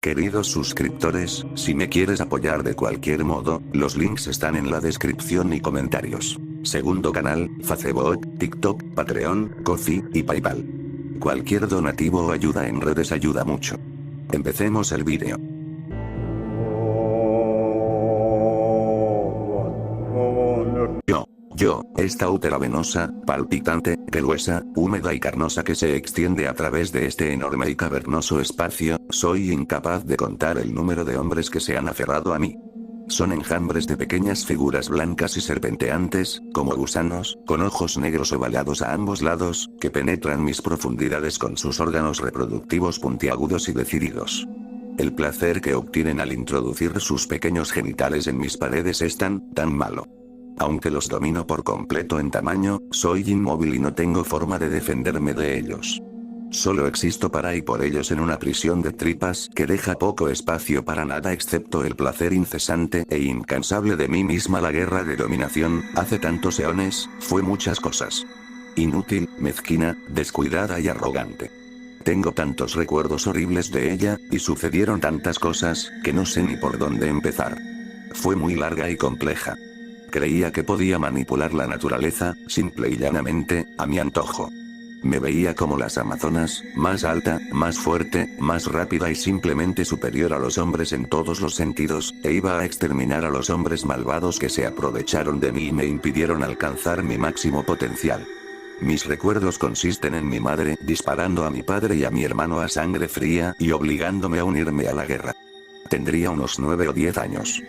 Queridos suscriptores, si me quieres apoyar de cualquier modo, los links están en la descripción y comentarios. Segundo canal, Facebook, TikTok, Patreon, Ko-fi y PayPal. Cualquier donativo o ayuda en redes ayuda mucho. Empecemos el vídeo. Esta útera venosa, palpitante, gruesa, húmeda y carnosa que se extiende a través de este enorme y cavernoso espacio, soy incapaz de contar el número de hombres que se han aferrado a mí. Son enjambres de pequeñas figuras blancas y serpenteantes, como gusanos, con ojos negros ovalados a ambos lados, que penetran mis profundidades con sus órganos reproductivos puntiagudos y decididos. El placer que obtienen al introducir sus pequeños genitales en mis paredes es tan malo. Aunque los domino por completo en tamaño, soy inmóvil y no tengo forma de defenderme de ellos. Solo existo para y por ellos en una prisión de tripas que deja poco espacio para nada excepto el placer incesante e incansable de mí misma. La guerra de dominación, hace tantos eones, fue muchas cosas. Inútil, mezquina, descuidada y arrogante. Tengo tantos recuerdos horribles de ella, y sucedieron tantas cosas, que no sé ni por dónde empezar. Fue muy larga y compleja. Creía que podía manipular la naturaleza, simple y llanamente, a mi antojo. Me veía como las amazonas, más alta, más fuerte, más rápida y simplemente superior a los hombres en todos los sentidos, e iba a exterminar a los hombres malvados que se aprovecharon de mí y me impidieron alcanzar mi máximo potencial. Mis recuerdos consisten en mi madre disparando a mi padre y a mi hermano a sangre fría y obligándome a unirme a la guerra. Tendría unos 9 o 10 años.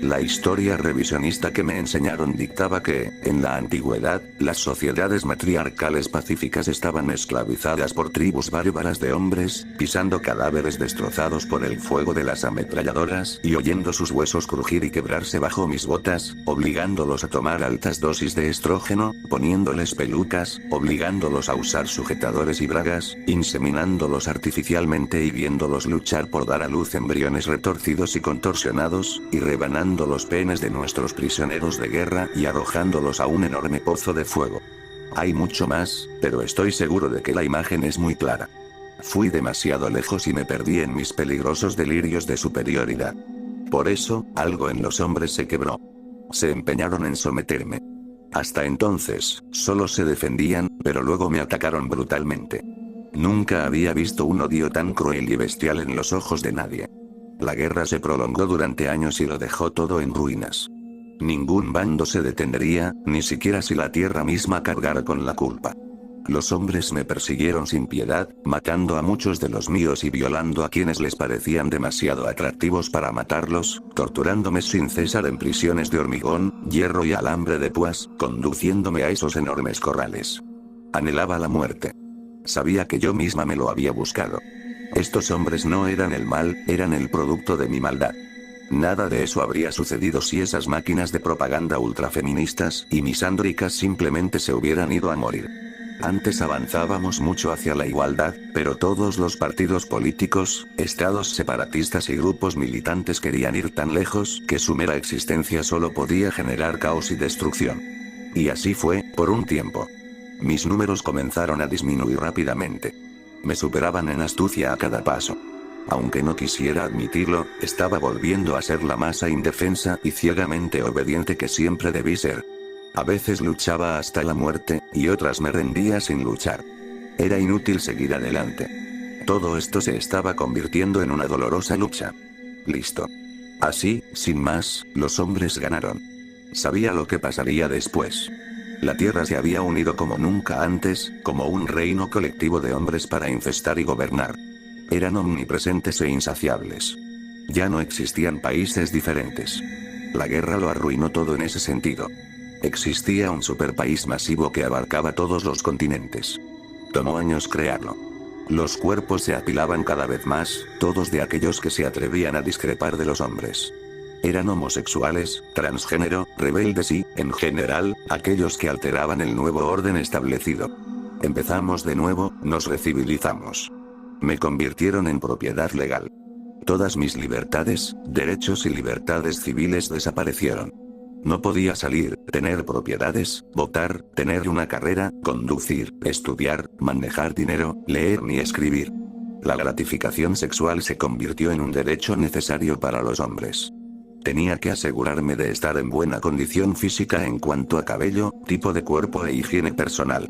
La historia revisionista que me enseñaron dictaba que, en la antigüedad, las sociedades matriarcales pacíficas estaban esclavizadas por tribus bárbaras de hombres, pisando cadáveres destrozados por el fuego de las ametralladoras y oyendo sus huesos crujir y quebrarse bajo mis botas, obligándolos a tomar altas dosis de estrógeno, poniéndoles pelucas, obligándolos a usar sujetadores y bragas, inseminándolos artificialmente y viéndolos luchar por dar a luz embriones retorcidos y contorsionados, y rebanando los penes de nuestros prisioneros de guerra y arrojándolos a un enorme pozo de fuego. Hay mucho más, pero estoy seguro de que la imagen es muy clara. Fui demasiado lejos y me perdí en mis peligrosos delirios de superioridad. Por eso, algo en los hombres se quebró. Se empeñaron en someterme. Hasta entonces, solo se defendían, pero luego me atacaron brutalmente. Nunca había visto un odio tan cruel y bestial en los ojos de nadie. La guerra se prolongó durante años y lo dejó todo en ruinas. Ningún bando se detendría, ni siquiera si la tierra misma cargara con la culpa. Los hombres me persiguieron sin piedad, matando a muchos de los míos y violando a quienes les parecían demasiado atractivos para matarlos, torturándome sin cesar en prisiones de hormigón, hierro y alambre de púas, conduciéndome a esos enormes corrales. Anhelaba la muerte. Sabía que yo misma me lo había buscado. Estos hombres no eran el mal, eran el producto de mi maldad. Nada de eso habría sucedido si esas máquinas de propaganda ultrafeministas y misándricas simplemente se hubieran ido a morir. Antes avanzábamos mucho hacia la igualdad, pero todos los partidos políticos, estados separatistas y grupos militantes querían ir tan lejos que su mera existencia solo podía generar caos y destrucción. Y así fue, por un tiempo. Mis números comenzaron a disminuir rápidamente. Me superaban en astucia a cada paso. Aunque no quisiera admitirlo, estaba volviendo a ser la masa indefensa y ciegamente obediente que siempre debí ser. A veces luchaba hasta la muerte, y otras me rendía sin luchar. Era inútil seguir adelante. Todo esto se estaba convirtiendo en una dolorosa lucha. Listo. Así, sin más, los hombres ganaron. Sabía lo que pasaría después. La Tierra se había unido como nunca antes, como un reino colectivo de hombres para infestar y gobernar. Eran omnipresentes e insaciables. Ya no existían países diferentes. La guerra lo arruinó todo en ese sentido. Existía un superpaís masivo que abarcaba todos los continentes. Tomó años crearlo. Los cuerpos se apilaban cada vez más, todos de aquellos que se atrevían a discrepar de los hombres. Eran homosexuales, transgénero, rebeldes y, en general, aquellos que alteraban el nuevo orden establecido. Empezamos de nuevo, nos recivilizamos. Me convirtieron en propiedad legal. Todas mis libertades, derechos y libertades civiles desaparecieron. No podía salir, tener propiedades, votar, tener una carrera, conducir, estudiar, manejar dinero, leer ni escribir. La gratificación sexual se convirtió en un derecho necesario para los hombres. Tenía que asegurarme de estar en buena condición física en cuanto a cabello, tipo de cuerpo e higiene personal.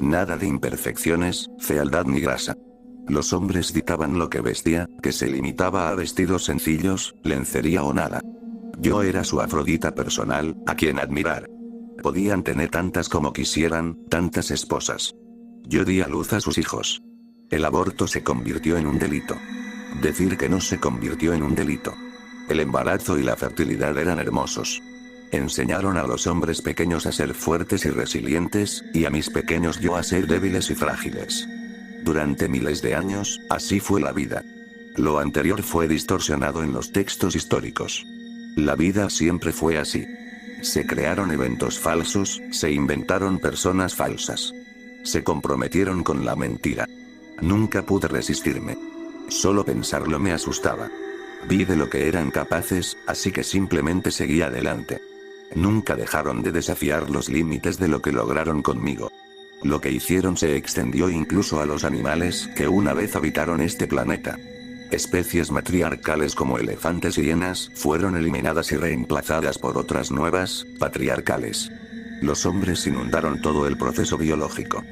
Nada de imperfecciones, fealdad ni grasa. Los hombres dictaban lo que vestía, que se limitaba a vestidos sencillos, lencería o nada. Yo era su Afrodita personal, a quien admirar. Podían tener tantas como quisieran, tantas esposas. Yo di a luz a sus hijos. El aborto se convirtió en un delito. Decir que no se convirtió en un delito. El embarazo y la fertilidad eran hermosos. Enseñaron a los hombres pequeños a ser fuertes y resilientes, y a mis pequeños yo a ser débiles y frágiles. Durante miles de años, así fue la vida. Lo anterior fue distorsionado en los textos históricos. La vida siempre fue así. Se crearon eventos falsos, se inventaron personas falsas. Se comprometieron con la mentira. Nunca pude resistirme. Solo pensarlo me asustaba. Vi de lo que eran capaces, así que simplemente seguí adelante. Nunca dejaron de desafiar los límites de lo que lograron conmigo. Lo que hicieron se extendió incluso a los animales que una vez habitaron este planeta. Especies matriarcales como elefantes y hienas fueron eliminadas y reemplazadas por otras nuevas, patriarcales. Los hombres inundaron todo el proceso biológico.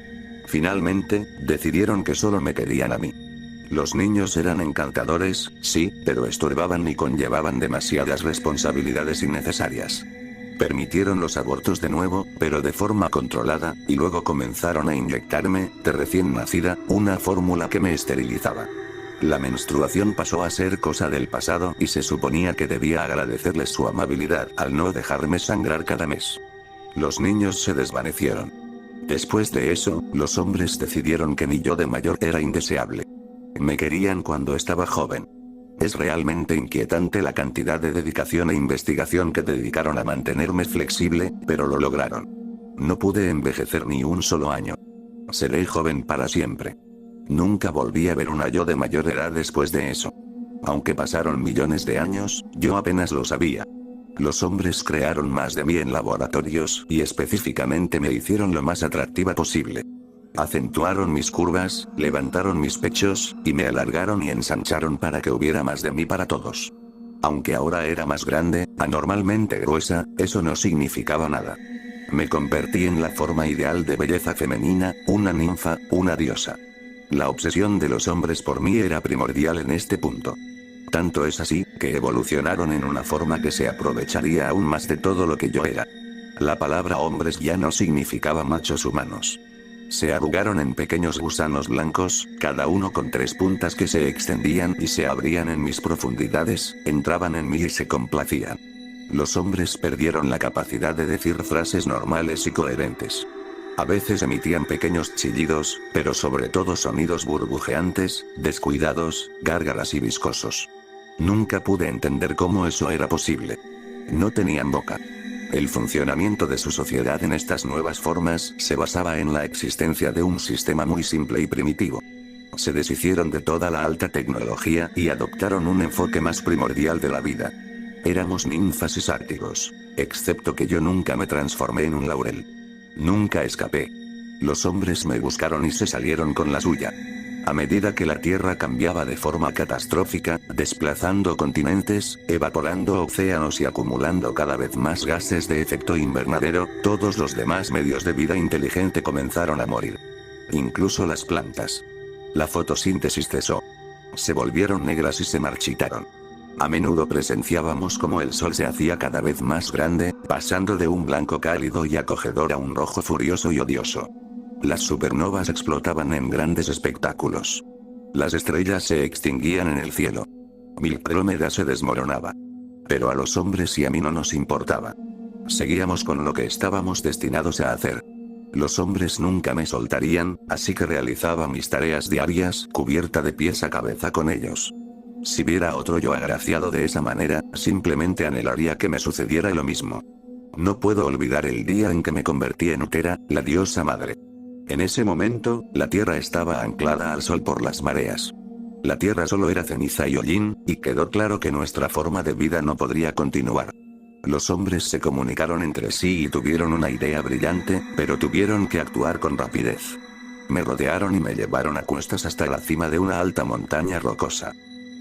Finalmente, decidieron que solo me querían a mí. Los niños eran encantadores, sí, pero estorbaban y conllevaban demasiadas responsabilidades innecesarias. Permitieron los abortos de nuevo, pero de forma controlada, y luego comenzaron a inyectarme, de recién nacida, una fórmula que me esterilizaba. La menstruación pasó a ser cosa del pasado y se suponía que debía agradecerles su amabilidad al no dejarme sangrar cada mes. Los niños se desvanecieron. Después de eso, los hombres decidieron que mi yo de mayor era indeseable. Me querían cuando estaba joven. Es realmente inquietante la cantidad de dedicación e investigación que dedicaron a mantenerme flexible, pero lo lograron. No pude envejecer ni un solo año. Seré joven para siempre. Nunca volví a ver una yo de mayor edad después de eso. Aunque pasaron millones de años, yo apenas lo sabía. Los hombres crearon más de mí en laboratorios y específicamente me hicieron lo más atractiva posible. Acentuaron mis curvas, levantaron mis pechos, y me alargaron y ensancharon para que hubiera más de mí para todos. Aunque ahora era más grande, anormalmente gruesa, eso no significaba nada. Me convertí en la forma ideal de belleza femenina, una ninfa, una diosa. La obsesión de los hombres por mí era primordial en este punto. Tanto es así, que evolucionaron en una forma que se aprovecharía aún más de todo lo que yo era. La palabra hombres ya no significaba machos humanos. Se arrugaron en pequeños gusanos blancos, cada uno con 3 puntas que se extendían y se abrían en mis profundidades, entraban en mí y se complacían. Los hombres perdieron la capacidad de decir frases normales y coherentes. A veces emitían pequeños chillidos, pero sobre todo sonidos burbujeantes, descuidados, gárgaras y viscosos. Nunca pude entender cómo eso era posible. No tenían boca. El funcionamiento de su sociedad en estas nuevas formas se basaba en la existencia de un sistema muy simple y primitivo. Se deshicieron de toda la alta tecnología y adoptaron un enfoque más primordial de la vida. Éramos ninfas y sártigos, excepto que yo nunca me transformé en un laurel. Nunca escapé. Los hombres me buscaron y se salieron con la suya. A medida que la Tierra cambiaba de forma catastrófica, desplazando continentes, evaporando océanos y acumulando cada vez más gases de efecto invernadero, todos los demás medios de vida inteligente comenzaron a morir. Incluso las plantas. La fotosíntesis cesó. Se volvieron negras y se marchitaron. A menudo presenciábamos cómo el sol se hacía cada vez más grande, pasando de un blanco cálido y acogedor a un rojo furioso y odioso. Las supernovas explotaban en grandes espectáculos. Las estrellas se extinguían en el cielo. Andrómeda se desmoronaba. Pero a los hombres y a mí no nos importaba. Seguíamos con lo que estábamos destinados a hacer. Los hombres nunca me soltarían, así que realizaba mis tareas diarias, cubierta de pies a cabeza con ellos. Si viera otro yo agraciado de esa manera, simplemente anhelaría que me sucediera lo mismo. No puedo olvidar el día en que me convertí en Utera, la diosa madre. En ese momento, la Tierra estaba anclada al sol por las mareas. La Tierra solo era ceniza y hollín, y quedó claro que nuestra forma de vida no podría continuar. Los hombres se comunicaron entre sí y tuvieron una idea brillante, pero tuvieron que actuar con rapidez. Me rodearon y me llevaron a cuestas hasta la cima de una alta montaña rocosa.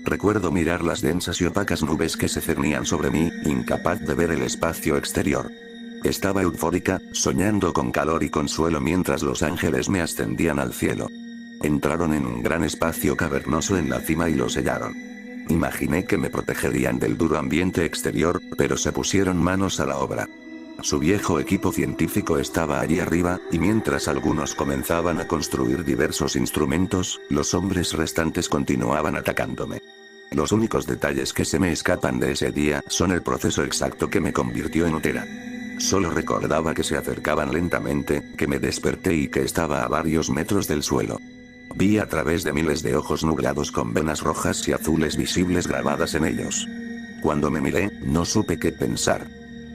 Recuerdo mirar las densas y opacas nubes que se cernían sobre mí, incapaz de ver el espacio exterior. Estaba eufórica, soñando con calor y consuelo mientras los ángeles me ascendían al cielo. Entraron en un gran espacio cavernoso en la cima y lo sellaron. Imaginé que me protegerían del duro ambiente exterior, pero se pusieron manos a la obra. Su viejo equipo científico estaba allí arriba, y mientras algunos comenzaban a construir diversos instrumentos, los hombres restantes continuaban atacándome. Los únicos detalles que se me escapan de ese día son el proceso exacto que me convirtió en Utera. Solo recordaba que se acercaban lentamente, que me desperté y que estaba a varios metros del suelo. Vi a través de miles de ojos nublados con venas rojas y azules visibles grabadas en ellos. Cuando me miré, no supe qué pensar.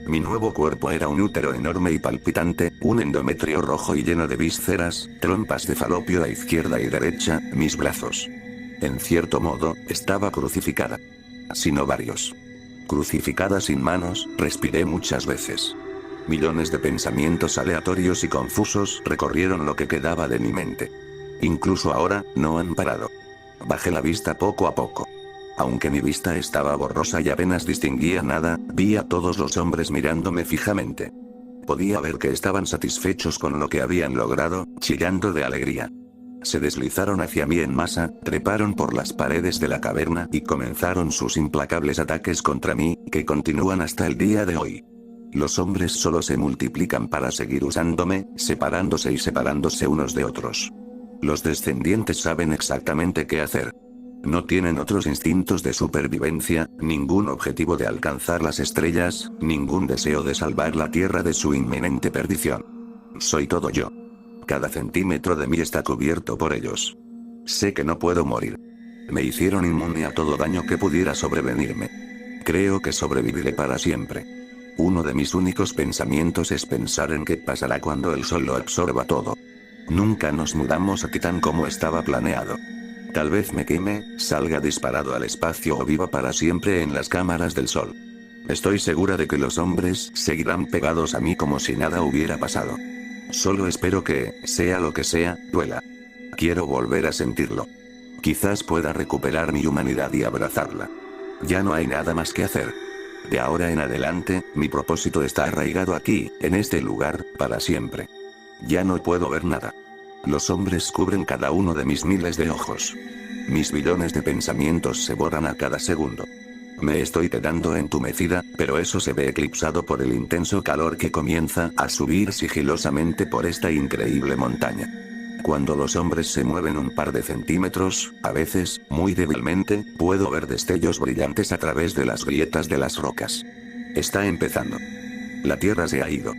Mi nuevo cuerpo era un útero enorme y palpitante, un endometrio rojo y lleno de vísceras, trompas de falopio a izquierda y derecha, mis brazos. En cierto modo, estaba crucificada. Sin ovarios. Crucificada sin manos, respiré muchas veces. Millones de pensamientos aleatorios y confusos recorrieron lo que quedaba de mi mente. Incluso ahora, no han parado. Bajé la vista poco a poco. Aunque mi vista estaba borrosa y apenas distinguía nada, vi a todos los hombres mirándome fijamente. Podía ver que estaban satisfechos con lo que habían logrado, chillando de alegría. Se deslizaron hacia mí en masa, treparon por las paredes de la caverna y comenzaron sus implacables ataques contra mí, que continúan hasta el día de hoy. Los hombres solo se multiplican para seguir usándome, separándose y separándose unos de otros. Los descendientes saben exactamente qué hacer. No tienen otros instintos de supervivencia, ningún objetivo de alcanzar las estrellas, ningún deseo de salvar la Tierra de su inminente perdición. Soy todo yo. Cada centímetro de mí está cubierto por ellos. Sé que no puedo morir. Me hicieron inmune a todo daño que pudiera sobrevenirme. Creo que sobreviviré para siempre. Uno de mis únicos pensamientos es pensar en qué pasará cuando el sol lo absorba todo. Nunca nos mudamos a Titán como estaba planeado. Tal vez me queme, salga disparado al espacio o viva para siempre en las cámaras del sol. Estoy segura de que los hombres seguirán pegados a mí como si nada hubiera pasado. Solo espero que, sea lo que sea, duela. Quiero volver a sentirlo. Quizás pueda recuperar mi humanidad y abrazarla. Ya no hay nada más que hacer. De ahora en adelante, mi propósito está arraigado aquí, en este lugar, para siempre. Ya no puedo ver nada. Los hombres cubren cada uno de mis miles de ojos. Mis billones de pensamientos se borran a cada segundo. Me estoy quedando entumecida, pero eso se ve eclipsado por el intenso calor que comienza a subir sigilosamente por esta increíble montaña. Cuando los hombres se mueven un par de centímetros, a veces, muy débilmente, puedo ver destellos brillantes a través de las grietas de las rocas. Está empezando. La Tierra se ha ido.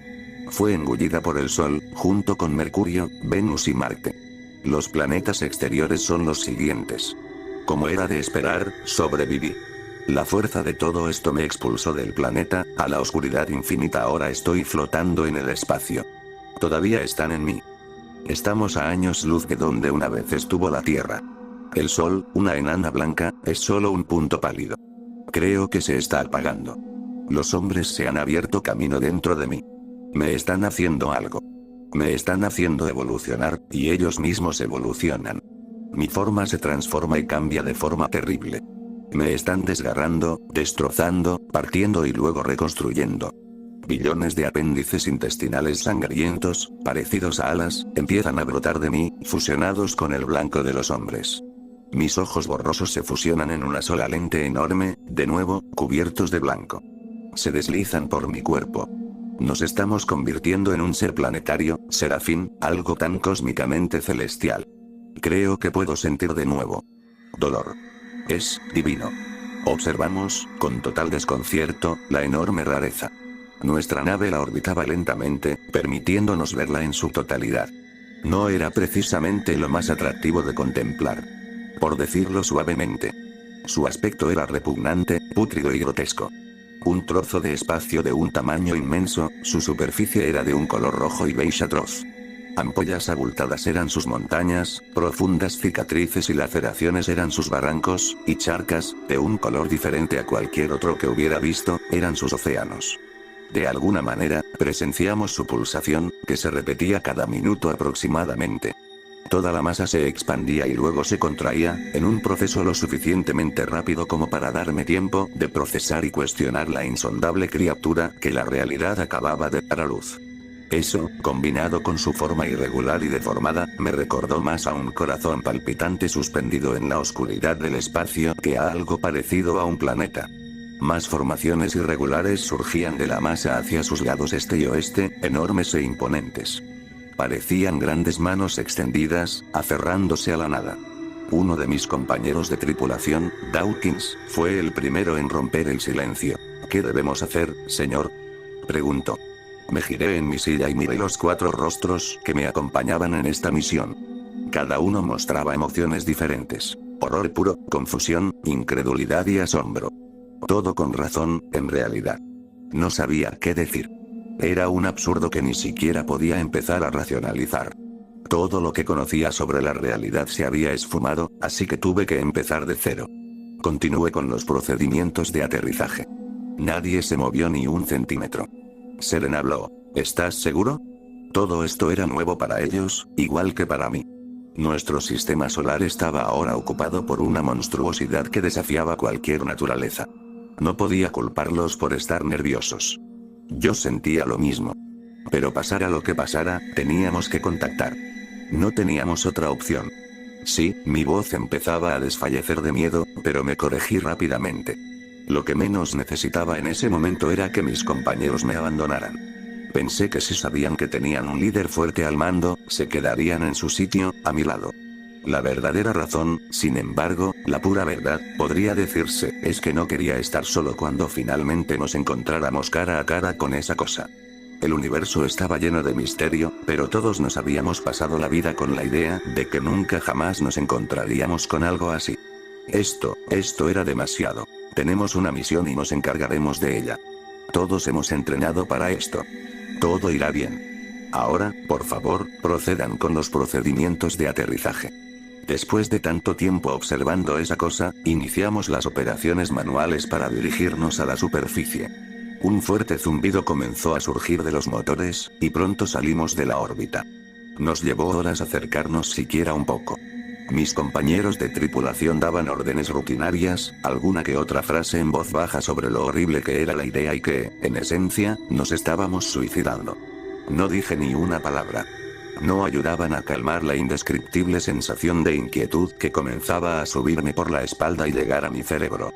Fue engullida por el Sol, junto con Mercurio, Venus y Marte. Los planetas exteriores son los siguientes. Como era de esperar, sobreviví. La fuerza de todo esto me expulsó del planeta, a la oscuridad infinita. Ahora estoy flotando en el espacio. Todavía están en mí. Estamos a años luz de donde una vez estuvo la Tierra. El Sol, una enana blanca, es solo un punto pálido. Creo que se está apagando. Los hombres se han abierto camino dentro de mí. Me están haciendo algo. Me están haciendo evolucionar, y ellos mismos evolucionan. Mi forma se transforma y cambia de forma terrible. Me están desgarrando, destrozando, partiendo y luego reconstruyendo. Billones de apéndices intestinales sangrientos, parecidos a alas, empiezan a brotar de mí, fusionados con el blanco de los hombres. Mis ojos borrosos se fusionan en una sola lente enorme, de nuevo, cubiertos de blanco. Se deslizan por mi cuerpo. Nos estamos convirtiendo en un ser planetario, serafín, algo tan cósmicamente celestial. Creo que puedo sentir de nuevo. Dolor. Es divino. Observamos, con total desconcierto, la enorme rareza. Nuestra nave la orbitaba lentamente, permitiéndonos verla en su totalidad. No era precisamente lo más atractivo de contemplar. Por decirlo suavemente. Su aspecto era repugnante, pútrido y grotesco. Un trozo de espacio de un tamaño inmenso, su superficie era de un color rojo y beige atroz. Ampollas abultadas eran sus montañas, profundas cicatrices y laceraciones eran sus barrancos, y charcas, de un color diferente a cualquier otro que hubiera visto, eran sus océanos. De alguna manera, presenciamos su pulsación, que se repetía cada minuto aproximadamente. Toda la masa se expandía y luego se contraía, en un proceso lo suficientemente rápido como para darme tiempo de procesar y cuestionar la insondable criatura que la realidad acababa de dar a luz. Eso, combinado con su forma irregular y deformada, me recordó más a un corazón palpitante suspendido en la oscuridad del espacio que a algo parecido a un planeta. Más formaciones irregulares surgían de la masa hacia sus lados este y oeste, enormes e imponentes. Parecían grandes manos extendidas, aferrándose a la nada. Uno de mis compañeros de tripulación, Dawkins, fue el primero en romper el silencio. ¿Qué debemos hacer, señor?, preguntó. Me giré en mi silla y miré los 4 rostros que me acompañaban en esta misión. Cada uno mostraba emociones diferentes: horror puro, confusión, incredulidad y asombro. Todo con razón, en realidad. No sabía qué decir. Era un absurdo que ni siquiera podía empezar a racionalizar. Todo lo que conocía sobre la realidad se había esfumado, así que tuve que empezar de cero. Continué con los procedimientos de aterrizaje. Nadie se movió ni un centímetro. Seren habló. ¿Estás seguro? Todo esto era nuevo para ellos, igual que para mí. Nuestro sistema solar estaba ahora ocupado por una monstruosidad que desafiaba cualquier naturaleza. No podía culparlos por estar nerviosos. Yo sentía lo mismo. Pero pasara lo que pasara, teníamos que contactar. No teníamos otra opción. Sí, mi voz empezaba a desfallecer de miedo, pero me corregí rápidamente. Lo que menos necesitaba en ese momento era que mis compañeros me abandonaran. Pensé que si sabían que tenían un líder fuerte al mando, se quedarían en su sitio, a mi lado. La verdadera razón, sin embargo, la pura verdad, podría decirse, es que no quería estar solo cuando finalmente nos encontráramos cara a cara con esa cosa. El universo estaba lleno de misterio, pero todos nos habíamos pasado la vida con la idea de que nunca jamás nos encontraríamos con algo así. Esto era demasiado. Tenemos una misión y nos encargaremos de ella. Todos hemos entrenado para esto. Todo irá bien. Ahora, por favor, procedan con los procedimientos de aterrizaje. Después de tanto tiempo observando esa cosa, iniciamos las operaciones manuales para dirigirnos a la superficie. Un fuerte zumbido comenzó a surgir de los motores, y pronto salimos de la órbita. Nos llevó horas acercarnos siquiera un poco. Mis compañeros de tripulación daban órdenes rutinarias, alguna que otra frase en voz baja sobre lo horrible que era la idea y que, en esencia, nos estábamos suicidando. No dije ni una palabra. No ayudaban a calmar la indescriptible sensación de inquietud que comenzaba a subirme por la espalda y llegar a mi cerebro.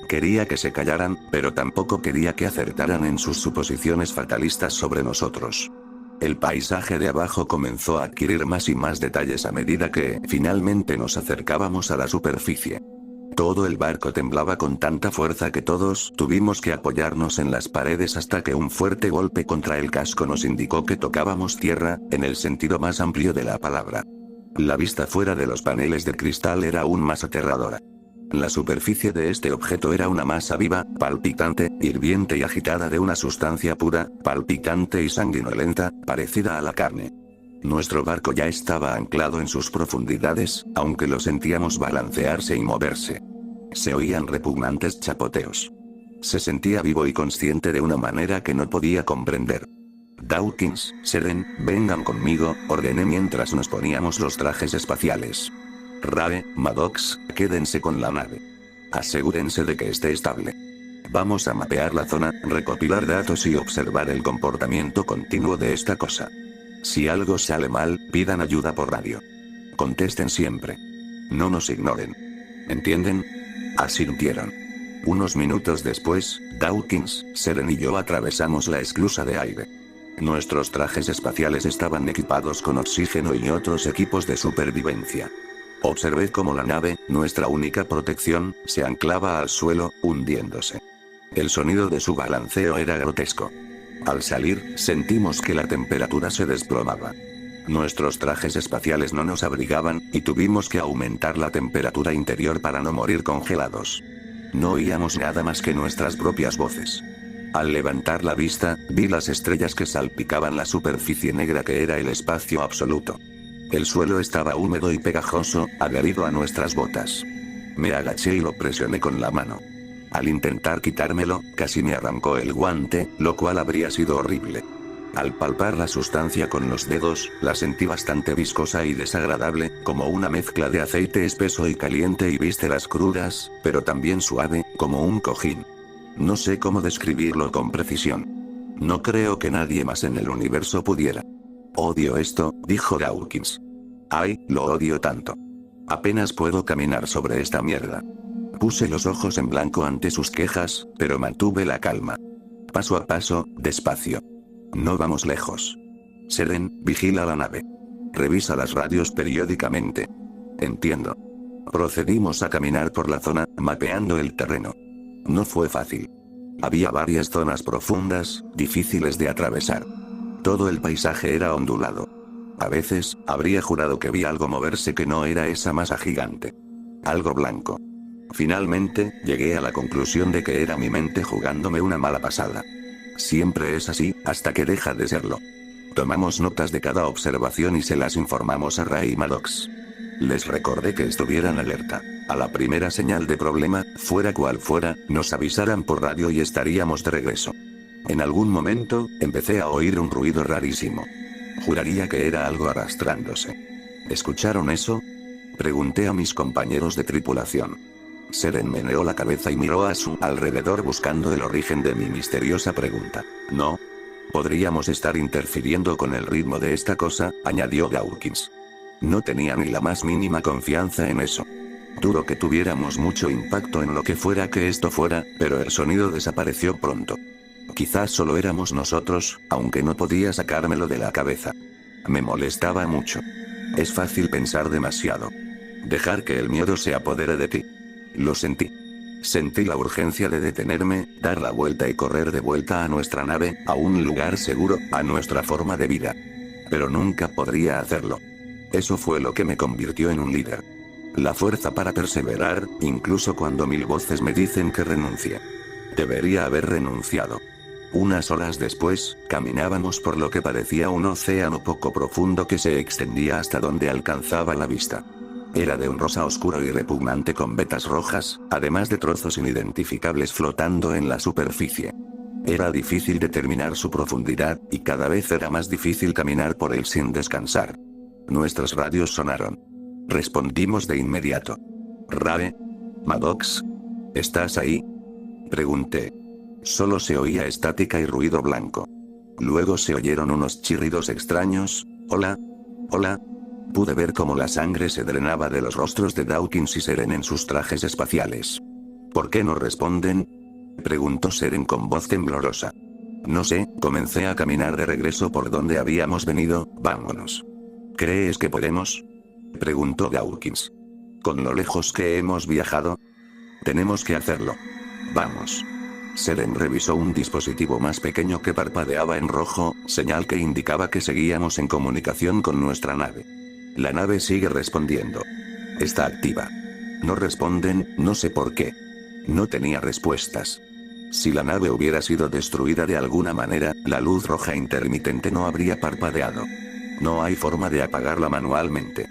Quería que se callaran, pero tampoco quería que acertaran en sus suposiciones fatalistas sobre nosotros. El paisaje de abajo comenzó a adquirir más y más detalles a medida que, finalmente, nos acercábamos a la superficie. Todo el barco temblaba con tanta fuerza que todos tuvimos que apoyarnos en las paredes hasta que un fuerte golpe contra el casco nos indicó que tocábamos tierra, en el sentido más amplio de la palabra. La vista fuera de los paneles de cristal era aún más aterradora. La superficie de este objeto era una masa viva, palpitante, hirviente y agitada de una sustancia pura, palpitante y sanguinolenta, parecida a la carne. Nuestro barco ya estaba anclado en sus profundidades, aunque lo sentíamos balancearse y moverse. Se oían repugnantes chapoteos. Se sentía vivo y consciente de una manera que no podía comprender. Dawkins, Seren, vengan conmigo, ordené mientras nos poníamos los trajes espaciales. Rae, Maddox, quédense con la nave. Asegúrense de que esté estable. Vamos a mapear la zona, recopilar datos y observar el comportamiento continuo de esta cosa. Si algo sale mal, pidan ayuda por radio. Contesten siempre. No nos ignoren. ¿Entienden? Asintieron. Unos minutos después, Dawkins, Seren y yo atravesamos la esclusa de aire. Nuestros trajes espaciales estaban equipados con oxígeno y otros equipos de supervivencia. Observé cómo la nave, nuestra única protección, se anclaba al suelo, hundiéndose. El sonido de su balanceo era grotesco. Al salir, sentimos que la temperatura se desplomaba. Nuestros trajes espaciales no nos abrigaban, y tuvimos que aumentar la temperatura interior para no morir congelados. No oíamos nada más que nuestras propias voces. Al levantar la vista, vi las estrellas que salpicaban la superficie negra que era el espacio absoluto. El suelo estaba húmedo y pegajoso, adherido a nuestras botas. Me agaché y lo presioné con la mano. Al intentar quitármelo, casi me arrancó el guante, lo cual habría sido horrible. Al palpar la sustancia con los dedos, la sentí bastante viscosa y desagradable, como una mezcla de aceite espeso y caliente y vísceras crudas, pero también suave, como un cojín. No sé cómo describirlo con precisión. No creo que nadie más en el universo pudiera. Odio esto, dijo Dawkins. Ay, lo odio tanto. Apenas puedo caminar sobre esta mierda. Puse los ojos en blanco ante sus quejas, pero mantuve la calma. Paso a paso, despacio. No vamos lejos. Seren, vigila la nave. Revisa las radios periódicamente. Entiendo. Procedimos a caminar por la zona, mapeando el terreno. No fue fácil. Había varias zonas profundas, difíciles de atravesar. Todo el paisaje era ondulado. A veces, habría jurado que vi algo moverse que no era esa masa gigante. Algo blanco. Finalmente, llegué a la conclusión de que era mi mente jugándome una mala pasada. Siempre es así, hasta que deja de serlo. Tomamos notas de cada observación y se las informamos a Ray y Maddox. Les recordé que estuvieran alerta. A la primera señal de problema, fuera cual fuera, nos avisaran por radio y estaríamos de regreso. En algún momento, empecé a oír un ruido rarísimo. Juraría que era algo arrastrándose. ¿Escucharon eso? Pregunté a mis compañeros de tripulación. Seren meneó la cabeza y miró a su alrededor buscando el origen de mi misteriosa pregunta. No. Podríamos estar interfiriendo con el ritmo de esta cosa, añadió Dawkins. No tenía ni la más mínima confianza en eso. Dudo que tuviéramos mucho impacto en lo que fuera que esto fuera, pero el sonido desapareció pronto. Quizás solo éramos nosotros, aunque no podía sacármelo de la cabeza. Me molestaba mucho. Es fácil pensar demasiado. Dejar que el miedo se apodere de ti. Lo sentí. Sentí la urgencia de detenerme, dar la vuelta y correr de vuelta a nuestra nave, a un lugar seguro, a nuestra forma de vida. Pero nunca podría hacerlo. Eso fue lo que me convirtió en un líder. La fuerza para perseverar, incluso cuando 1000 voces me dicen que renuncie. Debería haber renunciado. Unas horas después, caminábamos por lo que parecía un océano poco profundo que se extendía hasta donde alcanzaba la vista. Era de un rosa oscuro y repugnante con vetas rojas, además de trozos inidentificables flotando en la superficie. Era difícil determinar su profundidad, y cada vez era más difícil caminar por él sin descansar. Nuestras radios sonaron. Respondimos de inmediato. Rae. Maddox. ¿Estás ahí? Pregunté. Solo se oía estática y ruido blanco. Luego se oyeron unos chirridos extraños. Hola. Hola. Pude ver cómo la sangre se drenaba de los rostros de Dawkins y Seren en sus trajes espaciales. ¿Por qué no responden? Preguntó Seren con voz temblorosa. No sé, comencé a caminar de regreso por donde habíamos venido, vámonos. ¿Crees que podemos? Preguntó Dawkins. ¿Con lo lejos que hemos viajado? Tenemos que hacerlo. Vamos. Seren revisó un dispositivo más pequeño que parpadeaba en rojo, señal que indicaba que seguíamos en comunicación con nuestra nave. La nave sigue respondiendo. Está activa. No responden, no sé por qué. No tenía respuestas. Si la nave hubiera sido destruida de alguna manera, la luz roja intermitente no habría parpadeado. No hay forma de apagarla manualmente.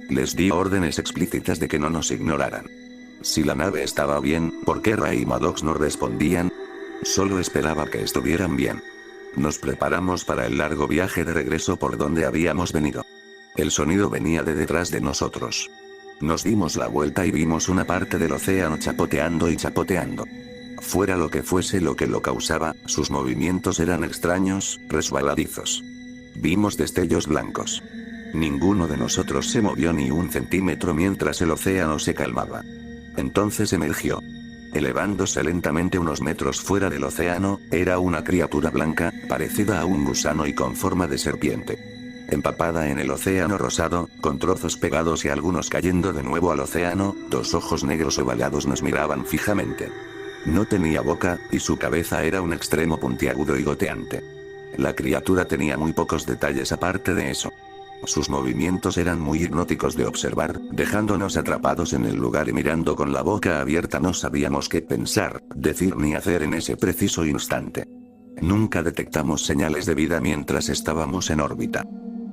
Les di órdenes explícitas de que no nos ignoraran. Si la nave estaba bien, ¿por qué Ray y Maddox no respondían? Solo esperaba que estuvieran bien. Nos preparamos para el largo viaje de regreso por donde habíamos venido. El sonido venía de detrás de nosotros. Nos dimos la vuelta y vimos una parte del océano chapoteando y chapoteando. Fuera lo que fuese lo que lo causaba, sus movimientos eran extraños, resbaladizos. Vimos destellos blancos. Ninguno de nosotros se movió ni un centímetro mientras el océano se calmaba. Entonces emergió. Elevándose lentamente unos metros fuera del océano, era una criatura blanca, parecida a un gusano y con forma de serpiente. Empapada en el océano rosado, con trozos pegados y algunos cayendo de nuevo al océano, dos ojos negros ovalados nos miraban fijamente. No tenía boca, y su cabeza era un extremo puntiagudo y goteante. La criatura tenía muy pocos detalles aparte de eso. Sus movimientos eran muy hipnóticos de observar, dejándonos atrapados en el lugar y mirando con la boca abierta. No sabíamos qué pensar, decir ni hacer en ese preciso instante. Nunca detectamos señales de vida mientras estábamos en órbita.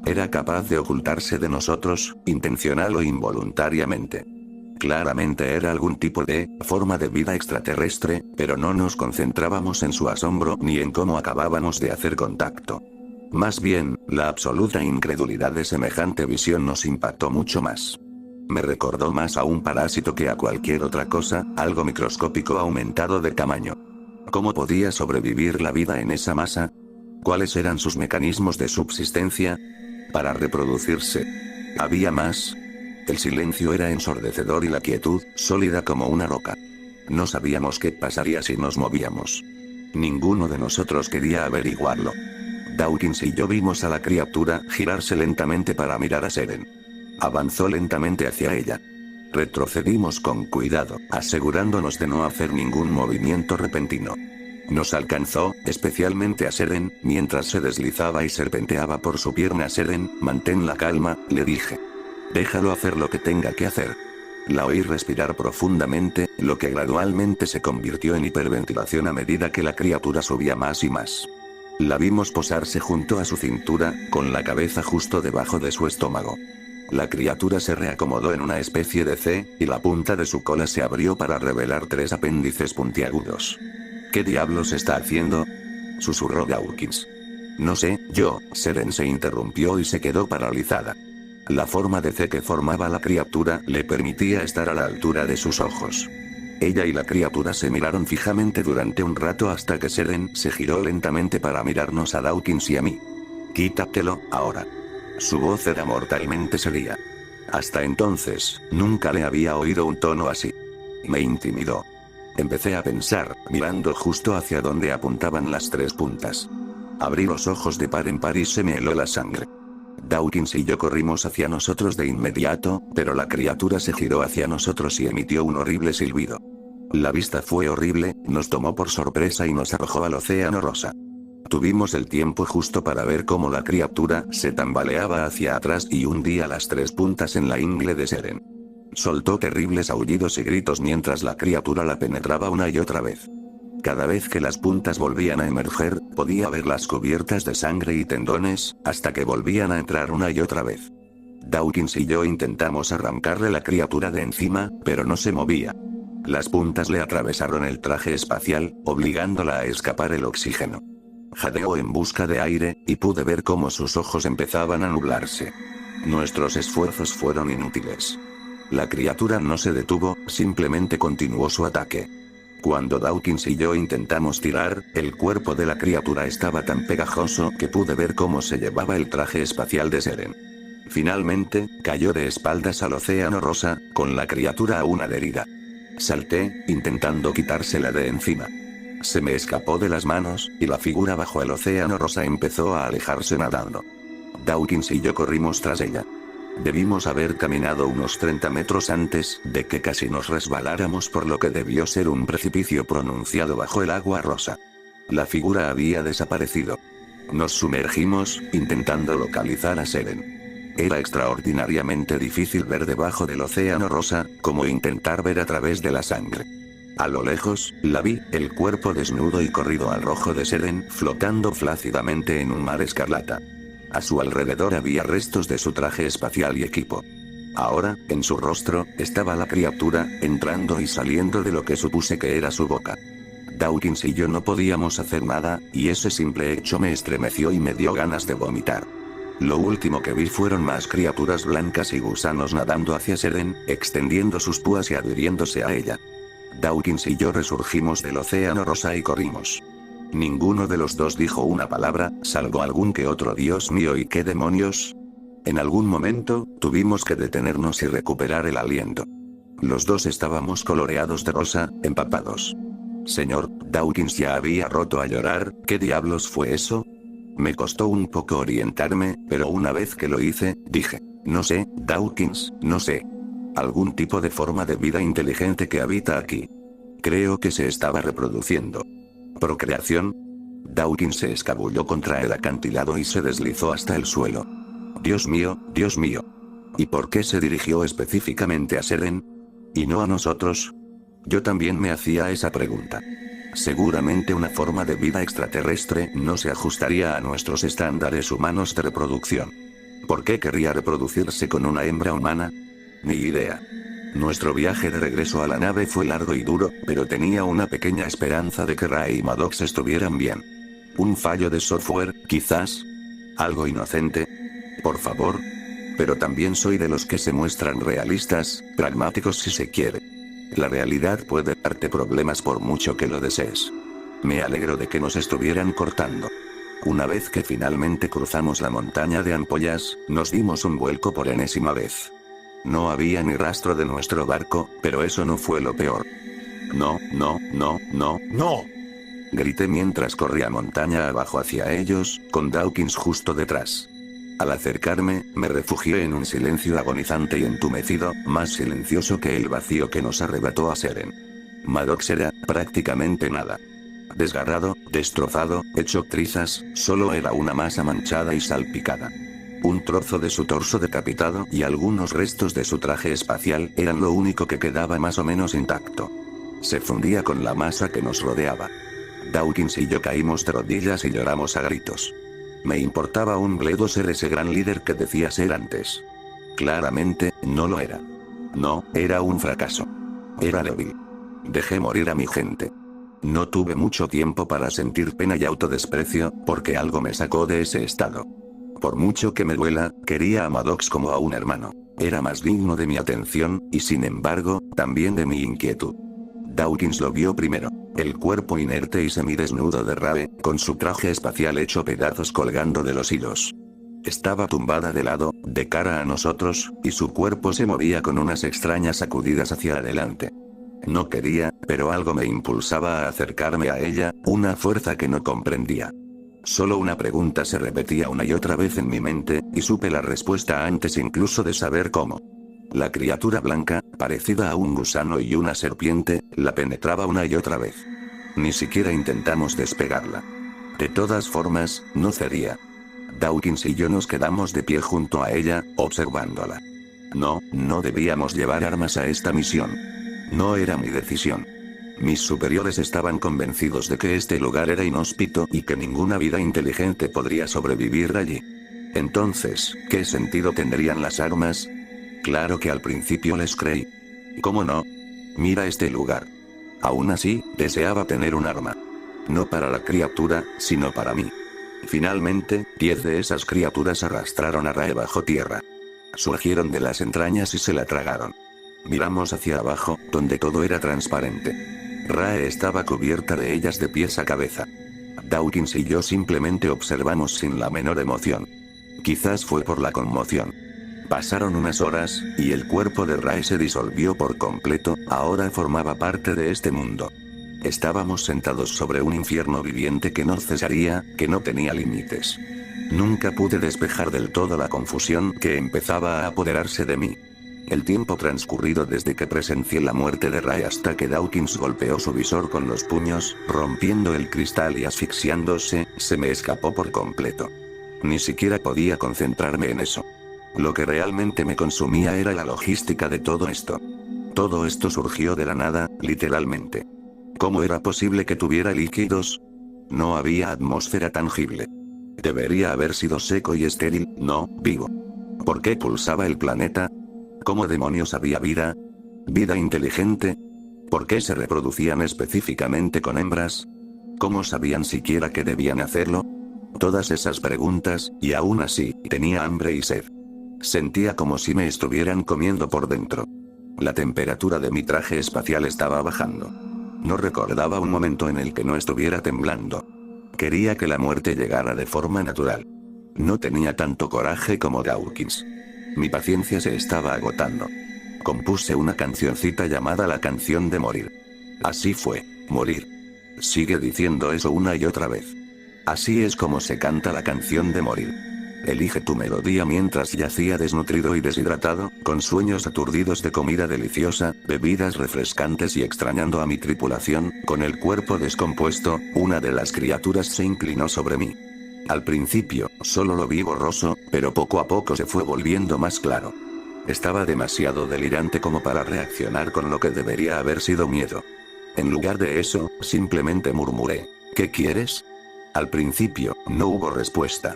Era capaz de ocultarse de nosotros, intencional o involuntariamente. Claramente era algún tipo de forma de vida extraterrestre, pero no nos concentrábamos en su asombro ni en cómo acabábamos de hacer contacto. Más bien, la absoluta incredulidad de semejante visión nos impactó mucho más. Me recordó más a un parásito que a cualquier otra cosa, algo microscópico aumentado de tamaño. ¿Cómo podía sobrevivir la vida en esa masa? ¿Cuáles eran sus mecanismos de subsistencia? Para reproducirse. ¿Había más? El silencio era ensordecedor y la quietud, sólida como una roca. No sabíamos qué pasaría si nos movíamos. Ninguno de nosotros quería averiguarlo. Dawkins y yo vimos a la criatura girarse lentamente para mirar a Seren. Avanzó lentamente hacia ella. Retrocedimos con cuidado, asegurándonos de no hacer ningún movimiento repentino. Nos alcanzó, especialmente a Seren, mientras se deslizaba y serpenteaba por su pierna. Seren, mantén la calma, le dije. Déjalo hacer lo que tenga que hacer. La oí respirar profundamente, lo que gradualmente se convirtió en hiperventilación a medida que la criatura subía más y más. La vimos posarse junto a su cintura, con la cabeza justo debajo de su estómago. La criatura se reacomodó en una especie de C, y la punta de su cola se abrió para revelar 3 apéndices puntiagudos. ¿Qué diablos está haciendo?, susurró Dawkins. No sé, Seren se interrumpió y se quedó paralizada. La forma de C que formaba la criatura le permitía estar a la altura de sus ojos. Ella y la criatura se miraron fijamente durante un rato hasta que Seren se giró lentamente para mirarnos a Dawkins y a mí. Quítatelo, ahora. Su voz era mortalmente seria. Hasta entonces, nunca le había oído un tono así. Me intimidó. Empecé a pensar, mirando justo hacia donde apuntaban las 3 puntas. Abrí los ojos de par en par y se me heló la sangre. Dawkins y yo corrimos hacia nosotros de inmediato, pero la criatura se giró hacia nosotros y emitió un horrible silbido. La vista fue horrible, nos tomó por sorpresa y nos arrojó al océano rosa. Tuvimos el tiempo justo para ver cómo la criatura se tambaleaba hacia atrás y hundía las 3 puntas en la ingle de Seren. Soltó terribles aullidos y gritos mientras la criatura la penetraba una y otra vez. Cada vez que las puntas volvían a emerger, podía verlas cubiertas de sangre y tendones, hasta que volvían a entrar una y otra vez. Dawkins y yo intentamos arrancarle la criatura de encima, pero no se movía. Las puntas le atravesaron el traje espacial, obligándola a escapar el oxígeno. Jadeó en busca de aire, y pude ver cómo sus ojos empezaban a nublarse. Nuestros esfuerzos fueron inútiles. La criatura no se detuvo, simplemente continuó su ataque. Cuando Dawkins y yo intentamos tirar, el cuerpo de la criatura estaba tan pegajoso que pude ver cómo se llevaba el traje espacial de Seren. Finalmente, cayó de espaldas al océano rosa, con la criatura aún adherida. Salté, intentando quitársela de encima. Se me escapó de las manos, y la figura bajo el océano rosa empezó a alejarse nadando. Dawkins y yo corrimos tras ella. Debimos haber caminado unos 30 metros antes de que casi nos resbaláramos por lo que debió ser un precipicio pronunciado bajo el agua rosa. La figura había desaparecido. Nos sumergimos, intentando localizar a Seren. Era extraordinariamente difícil ver debajo del océano rosa, como intentar ver a través de la sangre. A lo lejos, la vi, el cuerpo desnudo y corrido al rojo de Seren, flotando flácidamente en un mar escarlata. A su alrededor había restos de su traje espacial y equipo. Ahora, en su rostro, estaba la criatura, entrando y saliendo de lo que supuse que era su boca. Dawkins y yo no podíamos hacer nada, y ese simple hecho me estremeció y me dio ganas de vomitar. Lo último que vi fueron más criaturas blancas y gusanos nadando hacia Seren, extendiendo sus púas y adhiriéndose a ella. Dawkins y yo resurgimos del océano rosa y corrimos. Ninguno de los dos dijo una palabra, salvo algún que otro «Dios mío y qué demonios». En algún momento, tuvimos que detenernos y recuperar el aliento. Los dos estábamos coloreados de rosa, empapados. Señor, Dawkins ya había roto a llorar. ¿Qué diablos fue eso? Me costó un poco orientarme, pero una vez que lo hice, dije, no sé, Dawkins, no sé. Algún tipo de forma de vida inteligente que habita aquí. Creo que se estaba reproduciendo. ¿Procreación? Dawkins se escabulló contra el acantilado y se deslizó hasta el suelo. Dios mío, Dios mío. ¿Y por qué se dirigió específicamente a Seren? ¿Y no a nosotros? Yo también me hacía esa pregunta. Seguramente una forma de vida extraterrestre no se ajustaría a nuestros estándares humanos de reproducción. ¿Por qué querría reproducirse con una hembra humana? Ni idea. Nuestro viaje de regreso a la nave fue largo y duro, pero tenía una pequeña esperanza de que Ray y Maddox estuvieran bien. Un fallo de software, quizás. ¿Algo inocente? Por favor. Pero también soy de los que se muestran realistas, pragmáticos si se quiere. La realidad puede darte problemas por mucho que lo desees. Me alegro de que nos estuvieran cortando. Una vez que finalmente cruzamos la montaña de ampollas, nos dimos un vuelco por enésima vez. No había ni rastro de nuestro barco, pero eso no fue lo peor. No, no, no, no, no. Grité mientras corría montaña abajo hacia ellos, con Dawkins justo detrás. Al acercarme, me refugié en un silencio agonizante y entumecido, más silencioso que el vacío que nos arrebató a Seren. Maddox era, prácticamente nada. Desgarrado, destrozado, hecho trizas, solo era una masa manchada y salpicada. Un trozo de su torso decapitado y algunos restos de su traje espacial eran lo único que quedaba más o menos intacto. Se fundía con la masa que nos rodeaba. Dawkins y yo caímos de rodillas y lloramos a gritos. Me importaba un bledo ser ese gran líder que decía ser antes. Claramente, no lo era. No, era un fracaso. Era débil. Dejé morir a mi gente. No tuve mucho tiempo para sentir pena y autodesprecio, porque algo me sacó de ese estado. Por mucho que me duela, quería a Maddox como a un hermano. Era más digno de mi atención, y sin embargo, también de mi inquietud. Dawkins lo vio primero. El cuerpo inerte y semidesnudo de Rae, con su traje espacial hecho pedazos colgando de los hilos. Estaba tumbada de lado, de cara a nosotros, y su cuerpo se movía con unas extrañas sacudidas hacia adelante. No quería, pero algo me impulsaba a acercarme a ella, una fuerza que no comprendía. Solo una pregunta se repetía una y otra vez en mi mente, y supe la respuesta antes incluso de saber cómo. La criatura blanca, parecida a un gusano y una serpiente, la penetraba una y otra vez. Ni siquiera intentamos despegarla. De todas formas, no cedía. Dawkins y yo nos quedamos de pie junto a ella, observándola. No, no debíamos llevar armas a esta misión. No era mi decisión. Mis superiores estaban convencidos de que este lugar era inhóspito y que ninguna vida inteligente podría sobrevivir allí. Entonces, ¿qué sentido tendrían las armas? Claro que al principio les creí. ¿Cómo no? Mira este lugar. Aún así, deseaba tener un arma. No para la criatura, sino para mí. Finalmente, 10 de esas criaturas arrastraron a Rae bajo tierra. Surgieron de las entrañas y se la tragaron. Miramos hacia abajo, donde todo era transparente. Rae estaba cubierta de ellas de pies a cabeza. Dawkins y yo simplemente observamos sin la menor emoción. Quizás fue por la conmoción. Pasaron unas horas, y el cuerpo de Rae se disolvió por completo, ahora formaba parte de este mundo. Estábamos sentados sobre un infierno viviente que no cesaría, que no tenía límites. Nunca pude despejar del todo la confusión que empezaba a apoderarse de mí. El tiempo transcurrido desde que presencié la muerte de Rae hasta que Dawkins golpeó su visor con los puños, rompiendo el cristal y asfixiándose, se me escapó por completo. Ni siquiera podía concentrarme en eso. Lo que realmente me consumía era la logística de todo esto. Todo esto surgió de la nada, literalmente. ¿Cómo era posible que tuviera líquidos? No había atmósfera tangible. Debería haber sido seco y estéril, no, vivo. ¿Por qué pulsaba el planeta? ¿Cómo demonios había vida? ¿Vida inteligente? ¿Por qué se reproducían específicamente con hembras? ¿Cómo sabían siquiera que debían hacerlo? Todas esas preguntas, y aún así, tenía hambre y sed. Sentía como si me estuvieran comiendo por dentro. La temperatura de mi traje espacial estaba bajando. No recordaba un momento en el que no estuviera temblando. Quería que la muerte llegara de forma natural. No tenía tanto coraje como Dawkins. Mi paciencia se estaba agotando. Compuse una cancioncita llamada La canción de morir. Así fue, morir. Sigue diciendo eso una y otra vez. Así es como se canta la canción de morir. Elige tu melodía mientras yacía desnutrido y deshidratado, con sueños aturdidos de comida deliciosa, bebidas refrescantes y extrañando a mi tripulación, con el cuerpo descompuesto, una de las criaturas se inclinó sobre mí. Al principio, solo lo vi borroso, pero poco a poco se fue volviendo más claro. Estaba demasiado delirante como para reaccionar con lo que debería haber sido miedo. En lugar de eso, simplemente murmuré, ¿qué quieres? Al principio, no hubo respuesta.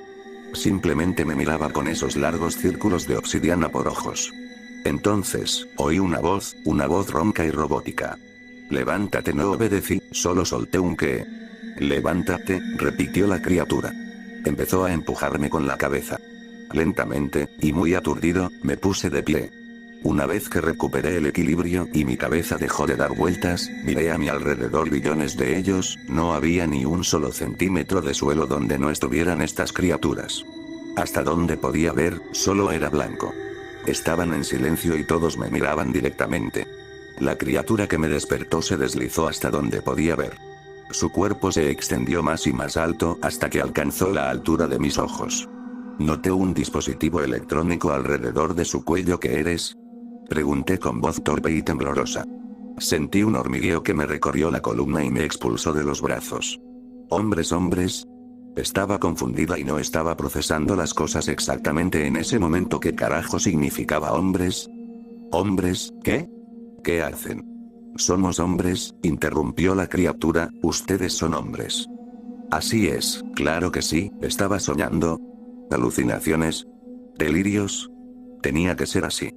Simplemente me miraba con esos largos círculos de obsidiana por ojos. Entonces, oí una voz ronca y robótica. Levántate, no obedecí, solo solté un ¿qué? Levántate, repitió la criatura. Empezó a empujarme con la cabeza. Lentamente, y muy aturdido, me puse de pie. Una vez que recuperé el equilibrio y mi cabeza dejó de dar vueltas, miré a mi alrededor, billones de ellos, no había ni un solo centímetro de suelo donde no estuvieran estas criaturas. Hasta donde podía ver, solo era blanco. Estaban en silencio y todos me miraban directamente. La criatura que me despertó se deslizó hasta donde podía ver. Su cuerpo se extendió más y más alto hasta que alcanzó la altura de mis ojos. Noté un dispositivo electrónico alrededor de su cuello. ¿Qué eres?, pregunté con voz torpe y temblorosa. Sentí un hormigueo que me recorrió la columna y me expulsó de los brazos. ¿Hombres? Estaba confundida y no estaba procesando las cosas exactamente en ese momento. ¿Qué carajo significaba hombres? ¿Hombres, qué? ¿Qué hacen? Somos hombres, interrumpió la criatura, ustedes son hombres. Así es, claro que sí, estaba soñando. ¿Alucinaciones? ¿Delirios? Tenía que ser así.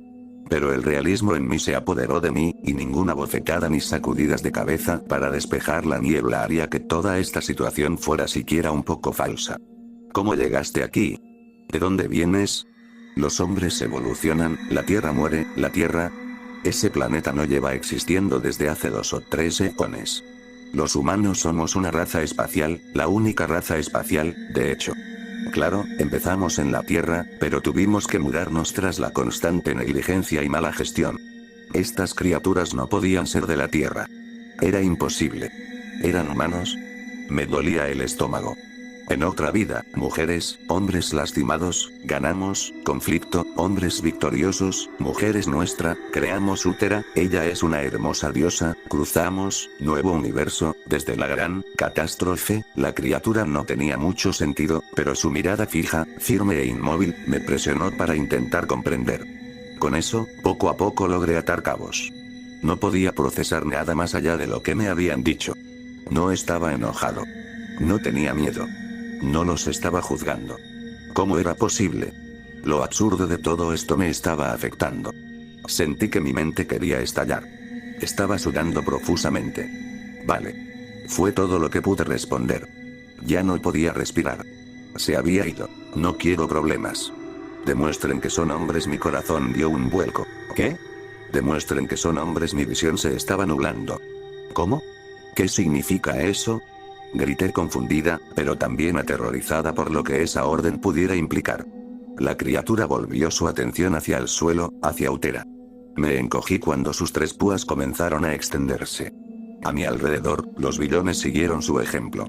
Pero el realismo en mí se apoderó de mí, y ninguna bofetada ni sacudidas de cabeza para despejar la niebla haría que toda esta situación fuera siquiera un poco falsa. ¿Cómo llegaste aquí? ¿De dónde vienes? Los hombres evolucionan, la Tierra muere, la Tierra... Ese planeta no lleva existiendo desde hace 2 o 3 eones. Los humanos somos una raza espacial, la única raza espacial, de hecho. Claro, empezamos en la Tierra, pero tuvimos que mudarnos tras la constante negligencia y mala gestión. Estas criaturas no podían ser de la Tierra. Era imposible. ¿Eran humanos? Me dolía el estómago. En otra vida, mujeres, hombres lastimados, ganamos, conflicto, hombres victoriosos, mujeres nuestra, creamos útera, ella es una hermosa diosa, cruzamos, nuevo universo, desde la gran catástrofe, la criatura no tenía mucho sentido, pero su mirada fija, firme e inmóvil, me presionó para intentar comprender. Con eso, poco a poco logré atar cabos. No podía procesar nada más allá de lo que me habían dicho. No estaba enojado. No tenía miedo. No los estaba juzgando. ¿Cómo era posible? Lo absurdo de todo esto me estaba afectando. Sentí que mi mente quería estallar. Estaba sudando profusamente. Vale. Fue todo lo que pude responder. Ya no podía respirar. Se había ido. No quiero problemas. Demuestren que son hombres. Mi corazón dio un vuelco. ¿Qué? Demuestren que son hombres. Mi visión se estaba nublando. ¿Cómo? ¿Qué significa eso? Grité confundida, pero también aterrorizada por lo que esa orden pudiera implicar. La criatura volvió su atención hacia el suelo, hacia Utera. Me encogí cuando sus 3 púas comenzaron a extenderse. A mi alrededor, los billones siguieron su ejemplo.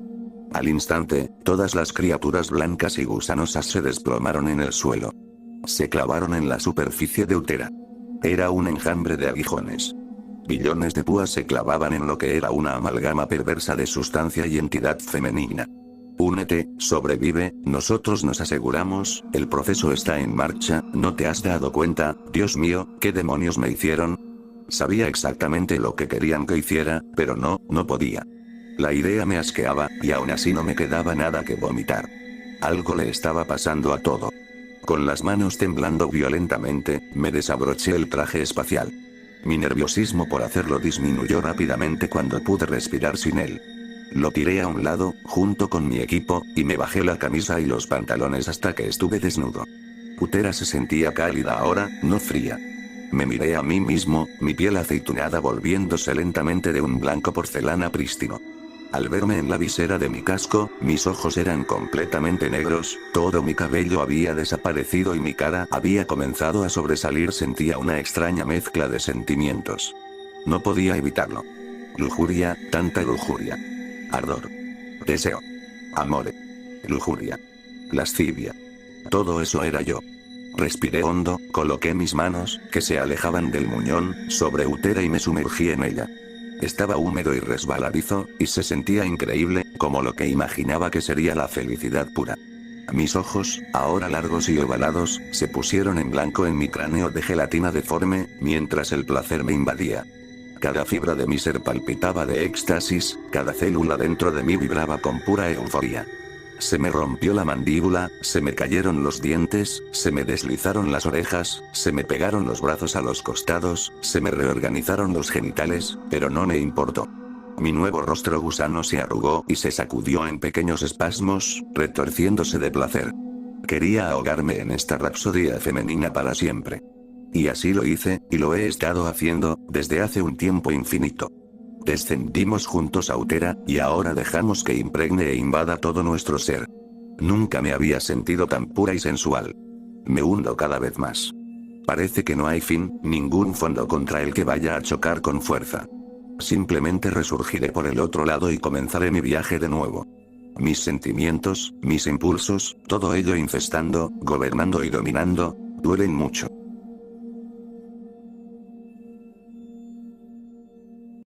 Al instante, todas las criaturas blancas y gusanosas se desplomaron en el suelo. Se clavaron en la superficie de Utera. Era un enjambre de aguijones. Billones de púas se clavaban en lo que era una amalgama perversa de sustancia y entidad femenina. Únete, sobrevive, nosotros nos aseguramos, el proceso está en marcha, ¿no te has dado cuenta? Dios mío, ¿qué demonios me hicieron? Sabía exactamente lo que querían que hiciera, pero no podía. La idea me asqueaba, y aún así no me quedaba nada que vomitar. Algo le estaba pasando a todo. Con las manos temblando violentamente, me desabroché el traje espacial. Mi nerviosismo por hacerlo disminuyó rápidamente cuando pude respirar sin él. Lo tiré a un lado, junto con mi equipo, y me bajé la camisa y los pantalones hasta que estuve desnudo. Utera se sentía cálida ahora, no fría. Me miré a mí mismo, mi piel aceitunada volviéndose lentamente de un blanco porcelana prístino. Al verme en la visera de mi casco, mis ojos eran completamente negros, todo mi cabello había desaparecido y mi cara había comenzado a sobresalir. Sentía una extraña mezcla de sentimientos. No podía evitarlo. Lujuria, tanta lujuria. Ardor. Deseo. Amor. Lujuria. Lascivia. Todo eso era yo. Respiré hondo, coloqué mis manos, que se alejaban del muñón, sobre Utera y me sumergí en ella. Estaba húmedo y resbaladizo, y se sentía increíble, como lo que imaginaba que sería la felicidad pura. Mis ojos, ahora largos y ovalados, se pusieron en blanco en mi cráneo de gelatina deforme, mientras el placer me invadía. Cada fibra de mi ser palpitaba de éxtasis, cada célula dentro de mí vibraba con pura euforia. Se me rompió la mandíbula, se me cayeron los dientes, se me deslizaron las orejas, se me pegaron los brazos a los costados, se me reorganizaron los genitales, pero no me importó. Mi nuevo rostro gusano se arrugó y se sacudió en pequeños espasmos, retorciéndose de placer. Quería ahogarme en esta rapsodia femenina para siempre. Y así lo hice, y lo he estado haciendo, desde hace un tiempo infinito. Descendimos juntos a Utera, y ahora dejamos que impregne e invada todo nuestro ser. Nunca me había sentido tan pura y sensual. Me hundo cada vez más. Parece que no hay fin, ningún fondo contra el que vaya a chocar con fuerza. Simplemente resurgiré por el otro lado y comenzaré mi viaje de nuevo. Mis sentimientos, mis impulsos, todo ello infestando, gobernando y dominando, duelen mucho.